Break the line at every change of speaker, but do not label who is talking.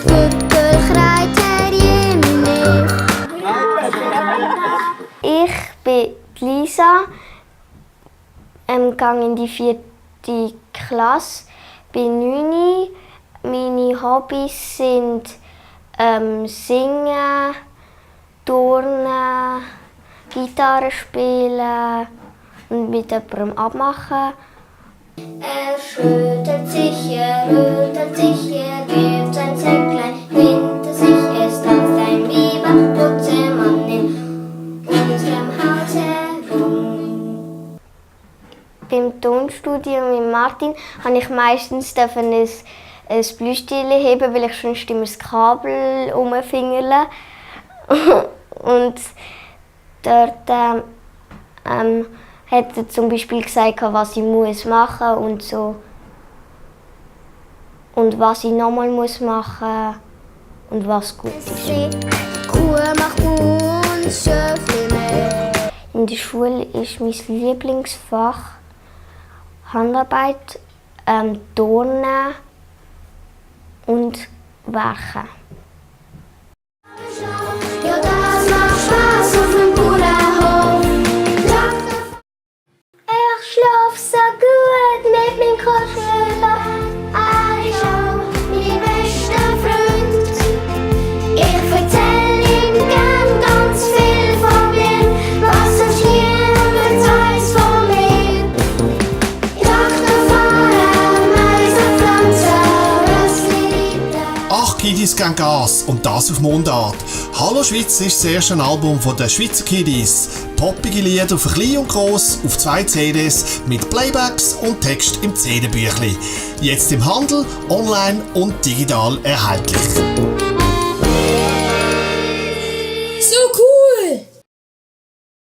Gückel schreit Herr Jemine. Ich bin Lisa, gehe in die 4. Klasse, bin 9. Meine Hobbys sind Singen, Turnen, Gitarre spielen und mit jemandem abmachen. Er schüttelt sich, er gibt sein Säcklein hinter sich. Er ist tanzt ein lieber Putzemann in unserem Haus herum. Beim Tonstudio mit Martin habe ich meistens ein Blühstiel heben, weil ich sonst immer das Kabel umfingerle. Und dort hat er zum Beispiel gesagt, was ich machen muss und so. Und was ich nochmal machen muss und was gut ist. Kuh macht und Schöfli mehr. In der Schule ist mein Lieblingsfach Handarbeit, Turnen und Werken. Ja, das macht Spaß auf dem Bauernhof. Ich schlaf so gut mit meinem Kuschelbett. Er ist auch mein bester Freund. Ich erzähl ihm gern ganz viel von mir, was sonst niemand weiß von mir. Traktor fahren, Mais und Pflanzen, Rössli reiten.
8 Kiddies geben Gas und das auf Mundart. «Hallo Schweiz» ist das erste Album der Schweizer Kiddies. Poppige Lieder auf klein und gross auf 2 CDs mit Playbacks und Text im CD-Büchli. Jetzt im Handel, online und digital erhältlich.